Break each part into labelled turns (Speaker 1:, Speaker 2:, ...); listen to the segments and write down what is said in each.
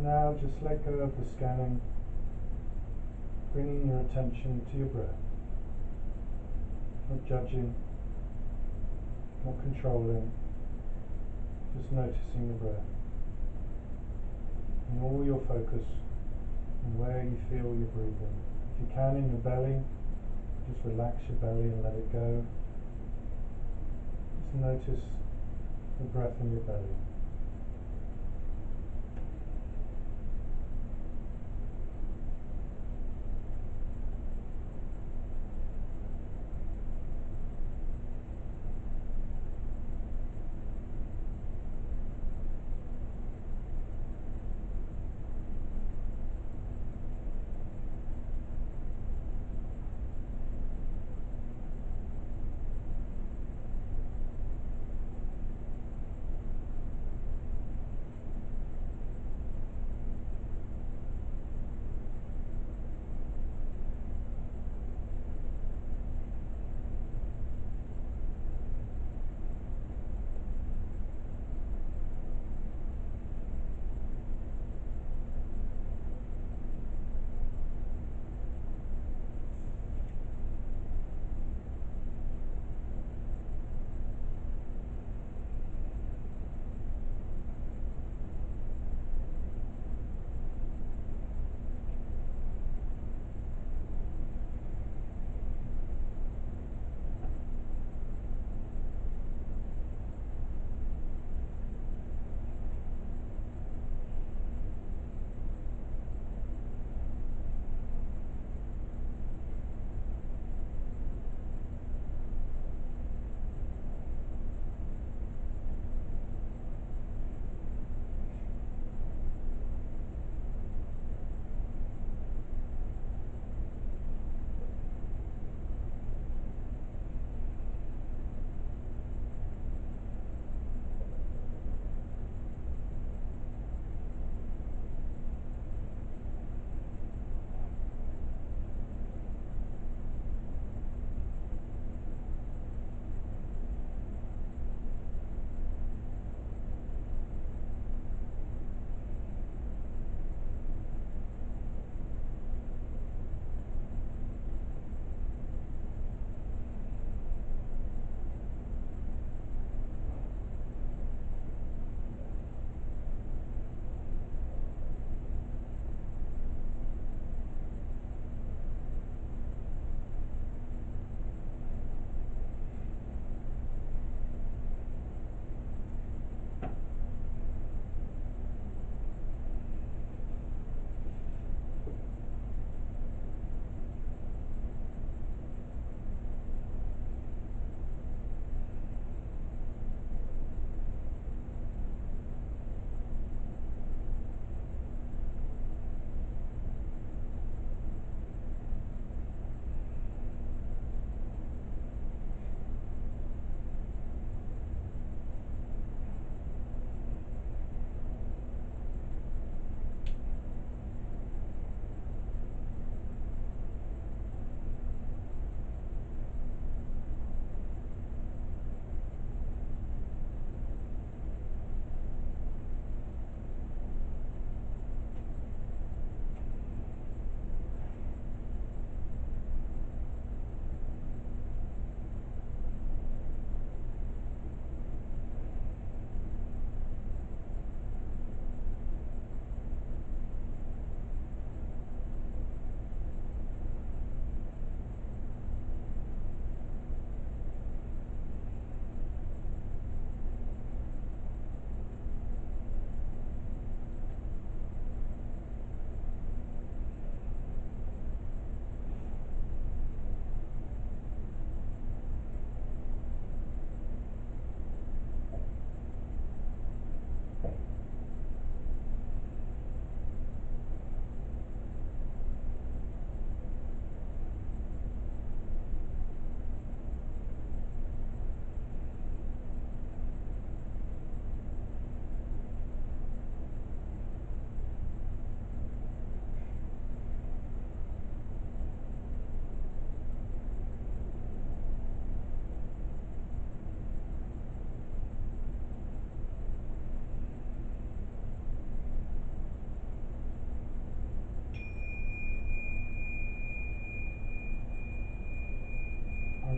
Speaker 1: now just let go of the scanning, bringing your attention to your breath. Not judging, not controlling, just noticing the breath. And all your focus on where you feel you're breathing. If you can, in your belly, just relax your belly and let it go. Just notice the breath in your belly.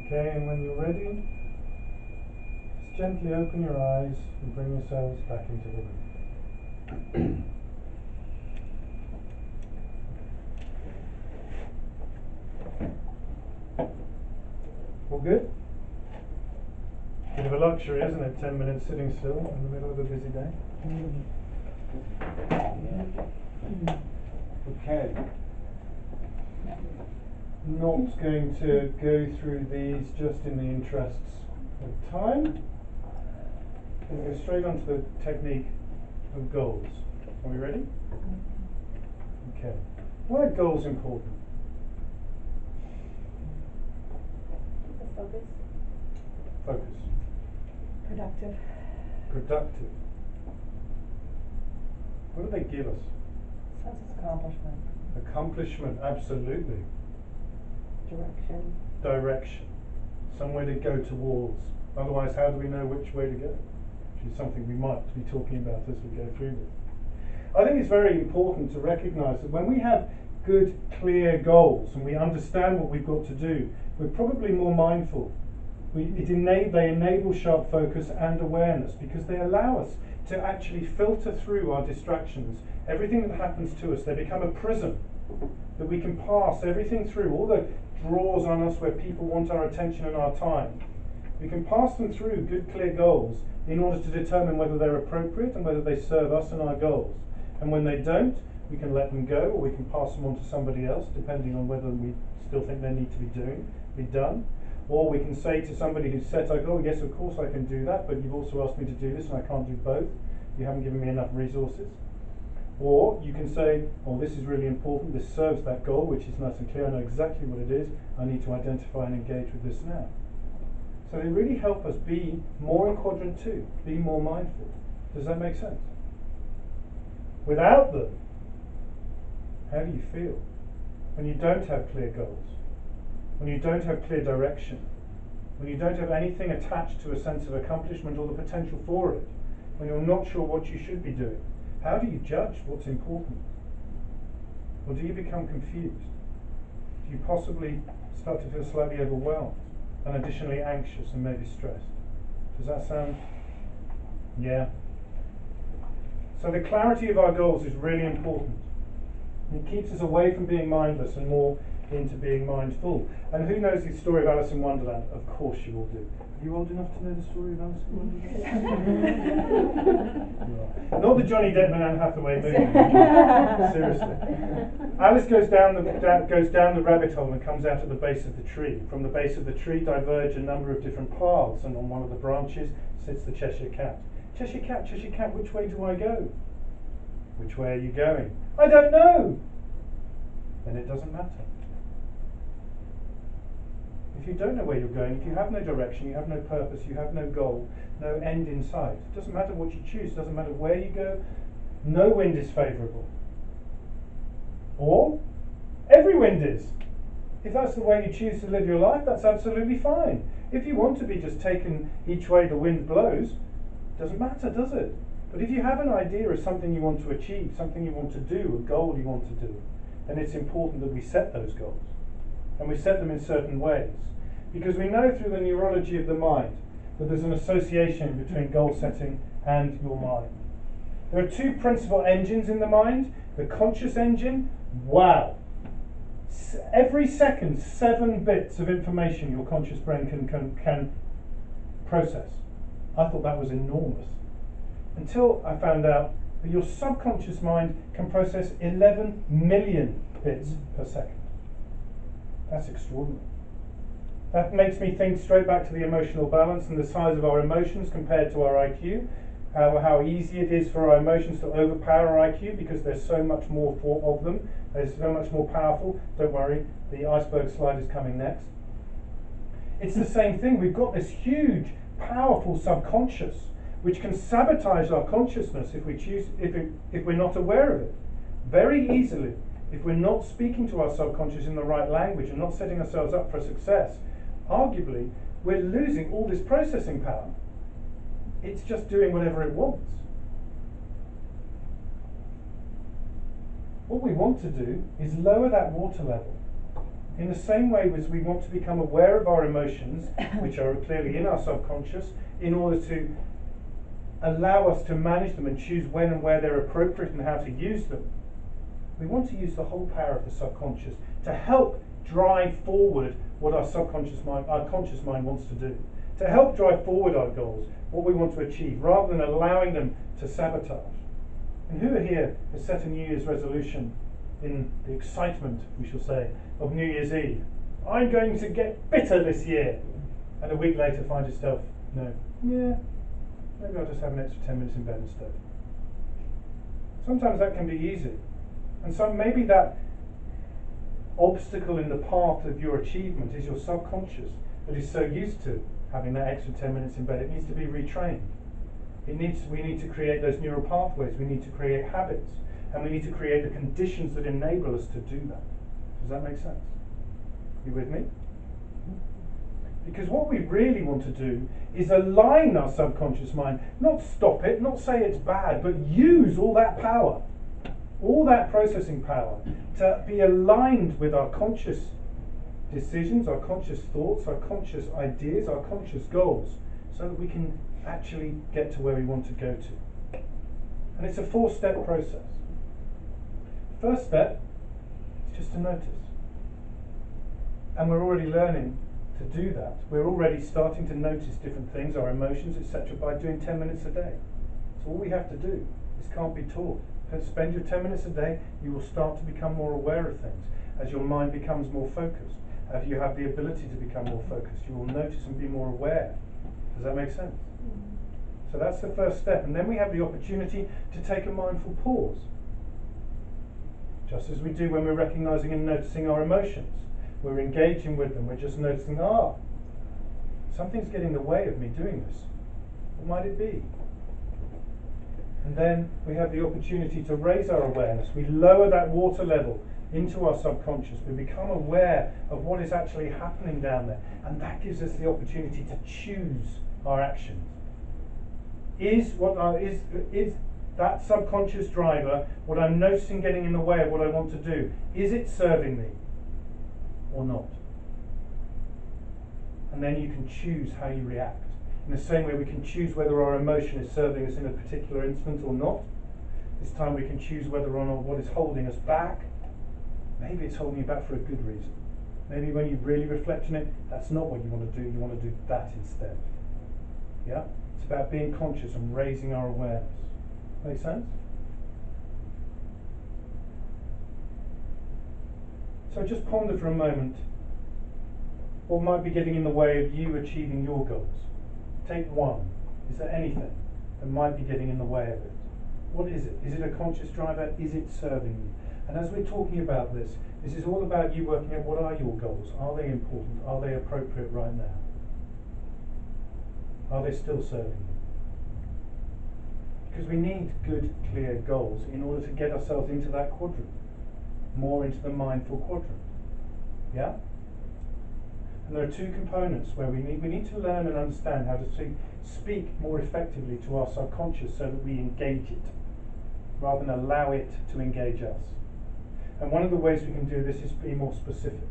Speaker 1: Okay, and when you're ready, just gently open your eyes and bring yourselves back into the room. All good? Bit of a luxury, isn't it? 10 minutes sitting still in the middle of a busy day. Okay. Not going to go through these just in the interests of time. We'll go straight onto the technique of goals. Are we ready? Okay. Why are goals important?
Speaker 2: Focus.
Speaker 1: Focus.
Speaker 2: Productive.
Speaker 1: Productive. What do they give us?
Speaker 2: Sense of accomplishment.
Speaker 1: Accomplishment, absolutely.
Speaker 2: Direction.
Speaker 1: Direction. Somewhere to go towards. Otherwise, how do we know which way to go? Which is something we might be talking about as we go through this. I think it's very important to recognise that when we have good, clear goals and we understand what we've got to do, we're probably more mindful. They enable sharp focus and awareness because they allow us to actually filter through our distractions. Everything that happens to us, they become a prism that we can pass everything through, all the draws on us where people want our attention and our time. We can pass them through good, clear goals in order to determine whether they're appropriate and whether they serve us and our goals. And when they don't, we can let them go or we can pass them on to somebody else, depending on whether we still think they need to be done. Or we can say to somebody who's set a goal, yes, of course I can do that, but you've also asked me to do this and I can't do both. You haven't given me enough resources. Or you can say, oh, this is really important, this serves that goal, which is nice and clear, I know exactly what it is, I need to identify and engage with this now. So they really help us be more in quadrant 2, be more mindful. Does that make sense? Without them, how do you feel? When you don't have clear goals, when you don't have clear direction, when you don't have anything attached to a sense of accomplishment or the potential for it, when you're not sure what you should be doing, how do you judge what's important? Or do you become confused? Do you possibly start to feel slightly overwhelmed and additionally anxious and maybe stressed? Does that sound? Yeah. So the clarity of our goals is really important. It keeps us away from being mindless and more into being mindful. And who knows the story of Alice in Wonderland? Of course you all do. Are you old enough to know the story of Alice in Wonderland? Not the Johnny Depp and Anne Hathaway movie. Seriously. Alice goes down the rabbit hole and comes out at the base of the tree. From the base of the tree diverge a number of different paths, and on one of the branches sits the Cheshire Cat. Cheshire Cat, which way do I go? Which way are you going? I don't know. Then it doesn't matter. If you don't know where you're going, if you have no direction, you have no purpose, you have no goal, no end in sight, it doesn't matter what you choose, it doesn't matter where you go, no wind is favourable. Or, every wind is. If that's the way you choose to live your life, that's absolutely fine. If you want to be just taken each way the wind blows, it doesn't matter, does it? But if you have an idea of something you want to achieve, something you want to do, a goal you want to do, then it's important that we set those goals. And we set them in certain ways. Because we know through the neurology of the mind that there's an association between goal setting and your mind. There are two principal engines in the mind. The conscious engine, wow. Every second, 7 bits of information your conscious brain can process. I thought that was enormous. Until I found out that your subconscious mind can process 11 million bits per second. That's extraordinary. That makes me think straight back to the emotional balance and the size of our emotions compared to our IQ. How easy it is for our emotions to overpower our IQ because there's so much more of them. They're so much more powerful. Don't worry, the iceberg slide is coming next. It's the same thing. We've got this huge, powerful subconscious which can sabotage our consciousness if we're not aware of it. Very easily. If we're not speaking to our subconscious in the right language and not setting ourselves up for success, arguably, we're losing all this processing power. It's just doing whatever it wants. What we want to do is lower that water level. In the same way as we want to become aware of our emotions, which are clearly in our subconscious, in order to allow us to manage them and choose when and where they're appropriate and how to use them, we want to use the whole power of the subconscious to help drive forward what our conscious mind wants to do, to help drive forward our goals, what we want to achieve, rather than allowing them to sabotage. And who here has set a New Year's resolution in the excitement, we shall say, of New Year's Eve? I'm going to get fitter this year. And a week later find yourself, no, yeah, maybe I'll just have an extra 10 minutes in bed instead. Sometimes that can be easy. And so maybe that obstacle in the path of your achievement is your subconscious that is so used to having that extra 10 minutes in bed. It needs to be retrained. We need to create those neural pathways. We need to create habits. And we need to create the conditions that enable us to do that. Does that make sense? You with me? Because what we really want to do is align our subconscious mind, not stop it, not say it's bad, but use all that power, all that processing power, to be aligned with our conscious decisions, our conscious thoughts, our conscious ideas, our conscious goals, so that we can actually get to where we want to go to. And it's a 4-step process. First step is just to notice. And we're already learning to do that. We're already starting to notice different things, our emotions, etc., by doing 10 minutes a day. So all we have to do. This can't be taught. Spend your 10 minutes a day, you will start to become more aware of things. As your mind becomes more focused, as you have the ability to become more focused, you will notice and be more aware. Does that make sense? So that's the first step. And then we have the opportunity to take a mindful pause. Just as we do when we're recognizing and noticing our emotions. We're engaging with them, we're just noticing, something's getting in the way of me doing this. What might it be? And then we have the opportunity to raise our awareness. We lower that water level into our subconscious. We become aware of what is actually happening down there. And that gives us the opportunity to choose our actions. Is that subconscious driver, what I'm noticing getting in the way of what I want to do, is it serving me or not? And then you can choose how you react. In the same way we can choose whether our emotion is serving us in a particular instance or not. This time we can choose whether or not what is holding us back. Maybe it's holding you back for a good reason. Maybe when you really reflect on it, that's not what you want to do. You want to do that instead. Yeah? It's about being conscious and raising our awareness. Make sense? So just ponder for a moment what might be getting in the way of you achieving your goals. Take one. Is there anything that might be getting in the way of it? What is it? Is it a conscious driver? Is it serving you? And as we're talking about this, this is all about you working out what are your goals. Are they important? Are they appropriate right now? Are they still serving you? Because we need good, clear goals in order to get ourselves into that quadrant, more into the mindful quadrant. Yeah? And there are two components where we need to learn and understand how to speak more effectively to our subconscious so that we engage it, rather than allow it to engage us. And one of the ways we can do this is be more specific.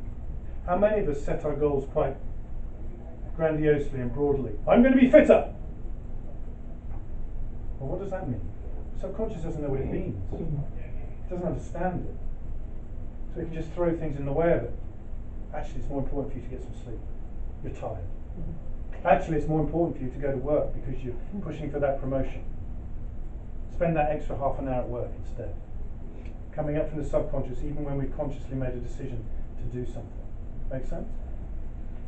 Speaker 1: How many of us set our goals quite grandiosely and broadly? I'm going to be fitter! Well, what does that mean? The subconscious doesn't know what it means. It doesn't understand it. So it can just throw things in the way of it. Actually, it's more important for you to get some sleep. You're tired. Actually, it's more important for you to go to work because you're pushing for that promotion. Spend that extra half an hour at work instead. Coming up from the subconscious, even when we've consciously made a decision to do something. Make sense?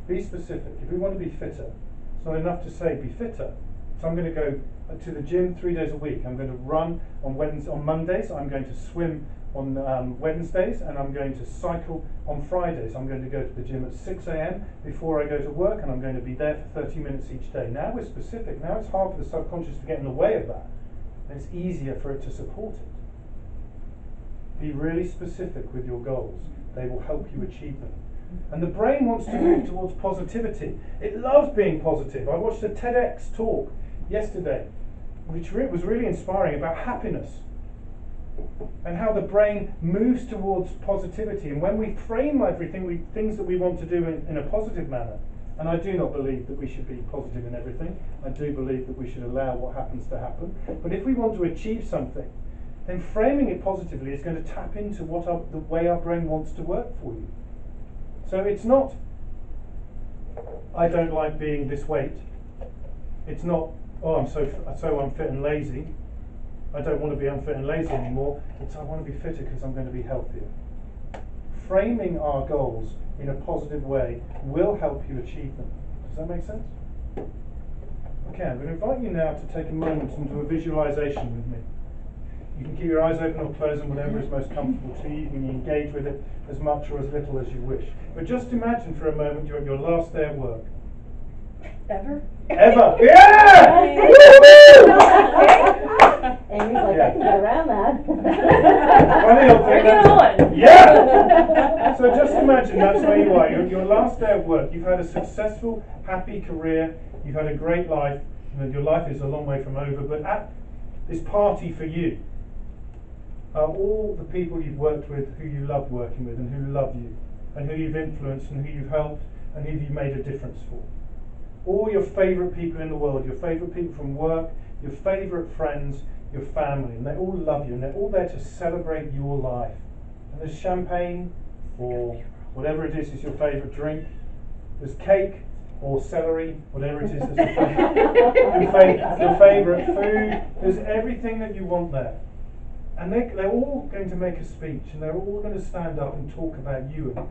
Speaker 1: Be specific. If we want to be fitter, it's not enough to say be fitter. So I'm going to go to the gym 3 days a week. I'm going to run on Mondays. I'm going to swim on Wednesdays, and I'm going to cycle on Fridays. I'm going to go to the gym at 6 a.m. before I go to work, and I'm going to be there for 30 minutes each day. Now we're specific. Now it's hard for the subconscious to get in the way of that. And it's easier for it to support it. Be really specific with your goals. They will help you achieve them. And the brain wants to move towards positivity. It loves being positive. I watched a TEDx talk yesterday, which was really inspiring, about happiness. and how the brain moves towards positivity. And when we frame everything, things that we want to do in a positive manner, and I do not believe that we should be positive in everything. I do believe that we should allow what happens to happen. But if we want to achieve something, then framing it positively is going to tap into the way our brain wants to work for you. So it's not, I don't like being this weight. It's not, oh, I'm so unfit and lazy. I don't want to be unfit and lazy anymore. It's I want to be fitter because I'm going to be healthier. Framing our goals in a positive way will help you achieve them. Does that make sense? Okay, I'm going to invite you now to take a moment and do a visualization with me. You can keep your eyes open or closed, and whatever is most comfortable to you. You can engage with it as much or as little as you wish. But just imagine for a moment you're at your last day of work.
Speaker 2: Ever?
Speaker 1: Ever! Yeah!
Speaker 3: Amy's like, I can get around that.
Speaker 1: Funny old thing.
Speaker 2: Bring it on.
Speaker 1: Yeah! So just imagine that's where you are. You're at your last day of work. You've had a successful, happy career. You've had a great life. You know, your life is a long way from over. But at this party for you are all the people you've worked with, who you love working with, and who love you, and who you've influenced, and who you've helped, and who you've made a difference for. All your favourite people in the world, your favourite people from work, your favourite friends, your family, and they all love you, and they're all there to celebrate your life. And there's champagne, or whatever it is your favourite drink. There's cake, or celery, whatever it is that's your favourite food. There's everything that you want there. And they're all going to make a speech, and they're all going to stand up and talk about you and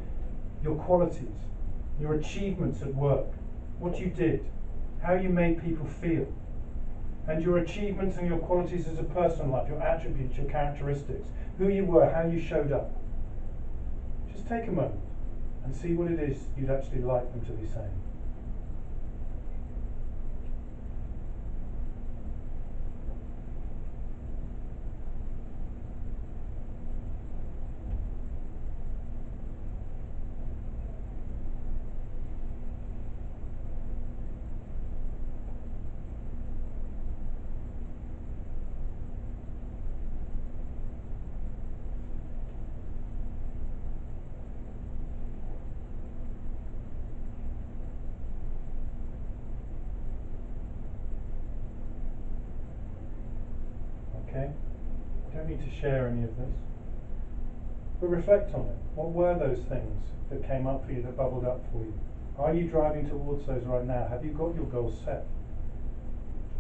Speaker 1: your qualities, your achievements at work, what you did, how you made people feel, and your achievements and your qualities as a person, like your attributes, your characteristics, who you were, how you showed up. Just take a moment and see what it is you'd actually like them to be saying. Okay? You don't need to share any of this. But reflect on it. What were those things that came up for you, that bubbled up for you? Are you driving towards those right now? Have you got your goals set?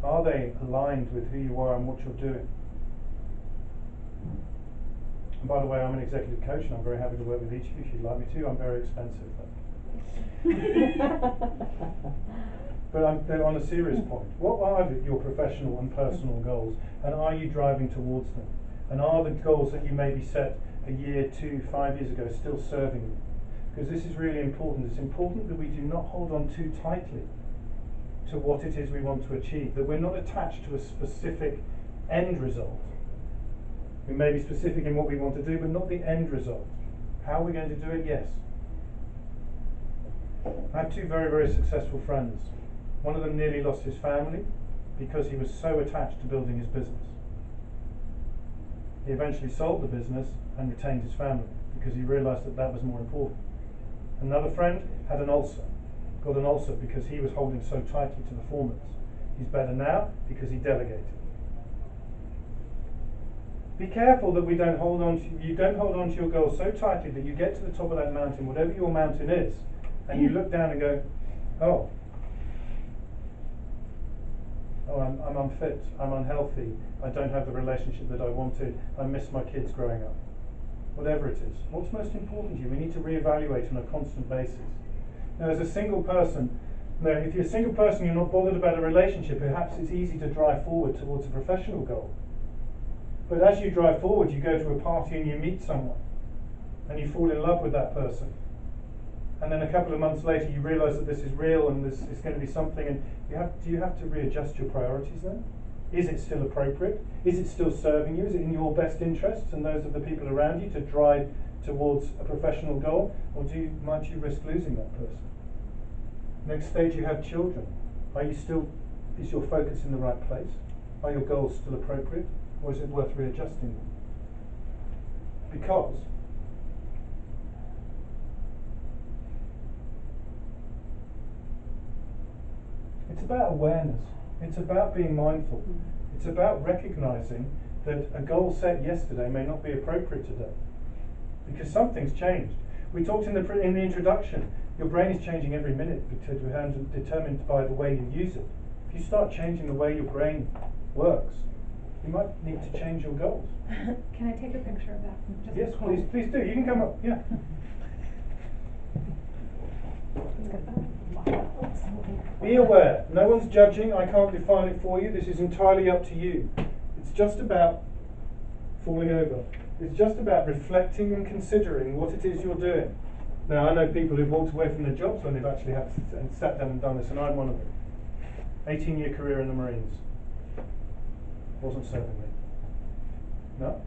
Speaker 1: Are they aligned with who you are and what you're doing? And by the way, I'm an executive coach, and I'm very happy to work with each of you if you'd like me to. I'm very expensive, though. But on a serious point, what are your professional and personal goals, and are you driving towards them? And are the goals that you maybe set a year, 2, 5 years ago still serving you? Because this is really important. It's important that we do not hold on too tightly to what it is we want to achieve, that we're not attached to a specific end result. We may be specific in what we want to do, but not the end result. How are we going to do it? Yes. I have 2 very, very successful friends. One of them nearly lost his family because he was so attached to building his business. He eventually sold the business and retained his family because he realised that that was more important. Another friend had an ulcer, got an ulcer because he was holding so tightly to performance. He's better now because he delegated. Be careful that you don't hold on to your goals so tightly that you get to the top of that mountain, whatever your mountain is, and you look down and go, oh, I'm unfit, I'm unhealthy, I don't have the relationship that I wanted, I miss my kids growing up. Whatever it is. What's most important to you? We need to reevaluate on a constant basis. Now, as a single person, if you're a single person, you're not bothered about a relationship, perhaps it's easy to drive forward towards a professional goal. But as you drive forward, you go to a party and you meet someone, and you fall in love with that person. And then a couple of months later, you realise that this is real and this is going to be something. And do you have to readjust your priorities then? Is it still appropriate? Is it still serving you? Is it in your best interests and those of the people around you to drive towards a professional goal? Or might you risk losing that person? Next stage, you have children. Is your focus in the right place? Are your goals still appropriate? Or is it worth readjusting them? Because it's about awareness. It's about being mindful. It's about recognizing that a goal set yesterday may not be appropriate today, because something's changed. We talked in the introduction. Your brain is changing every minute because we're determined by the way you use it. If you start changing the way your brain works, you might need to change your goals.
Speaker 2: Can I take a picture of that? Just
Speaker 1: Yes,
Speaker 2: hold.
Speaker 1: please do. You can come up. Yeah. Be aware. No one's judging. I can't define it for you. This is entirely up to you. It's just about falling over. It's just about reflecting and considering what it is you're doing. Now, I know people who've walked away from their jobs when they've actually had and sat down and done this, and I'm one of them. 18-year career in the Marines. Wasn't serving me. No?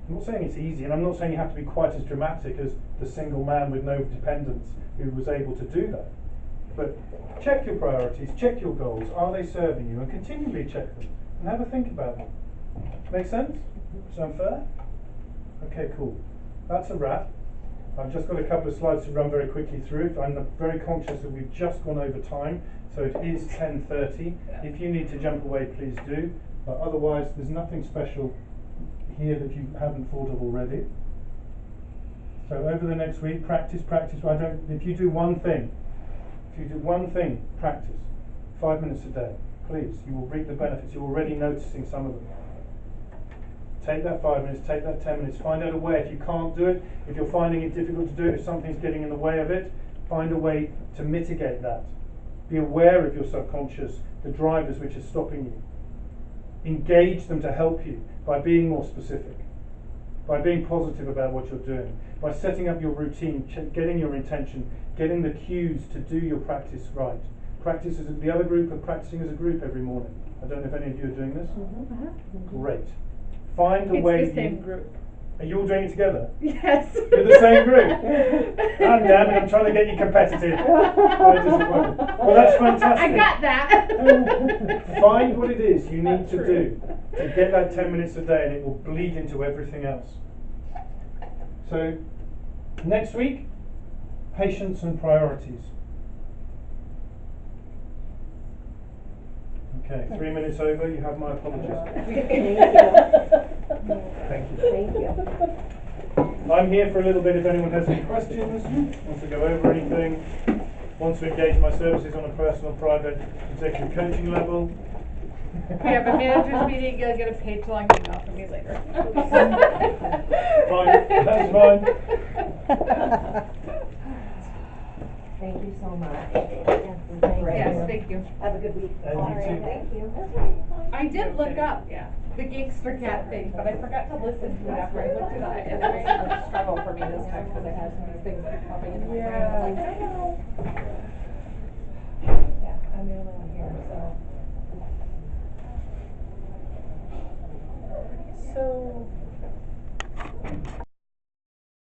Speaker 1: I'm not saying it's easy, and I'm not saying you have to be quite as dramatic as the single man with no dependents who was able to do that. But check your priorities, check your goals. Are they serving you? And continually check them and have a think about them. Make sense? Sound fair? Okay, cool. That's a wrap. I've just got a couple of slides to run very quickly through. I'm very conscious that we've just gone over time, so it is 10:30. If you need to jump away, please do. Otherwise, there's nothing special here that you haven't thought of already. So over the next week, practice. If you do one thing, practice. 5 minutes a day, please. You will reap the benefits. You're already noticing some of them. Take that 5 minutes, take that 10 minutes, find out a way. If you can't do it, if you're finding it difficult to do it, if something's getting in the way of it, find a way to mitigate that. Be aware of your subconscious, the drivers which are stopping you. Engage them to help you by being more specific, by being positive about what you're doing, by setting up your routine, getting your intention, getting the cues to do your practice right. Practice as the other group are practicing as a group every morning. I don't know if any of you are doing this. Great. Find a way.
Speaker 2: It's the same group.
Speaker 1: Are you all doing it together?
Speaker 2: Yes.
Speaker 1: You're the same group. Oh, damn it! I'm trying to get you competitive. Very disappointed. Well, that's fantastic.
Speaker 2: I got that.
Speaker 1: Find what it is you need
Speaker 2: That's
Speaker 1: to
Speaker 2: true.
Speaker 1: do to get that 10 minutes a day, and it will bleed into everything else. So, next week, patience and priorities. Okay, 3 minutes over. You have my apologies. Thank you.
Speaker 3: Thank you.
Speaker 1: I'm here for a little bit if anyone has any questions, wants to go over anything, wants to engage my services on a personal, private, executive coaching level.
Speaker 2: We have a manager's meeting, you'll get a page-long email from me later.
Speaker 1: Fine, that's fine.
Speaker 3: Thank you so much.
Speaker 2: Yes, thank you.
Speaker 3: Have a good week.
Speaker 1: And you too.
Speaker 3: Thank you.
Speaker 2: I did look up the Gangster Cat thing, but I forgot to listen to it after I looked it up. And it was a struggle for me this time because I had some of these things keep popping into my brain. I was like, I don't know. Yeah, I'm the only one here, so.
Speaker 4: So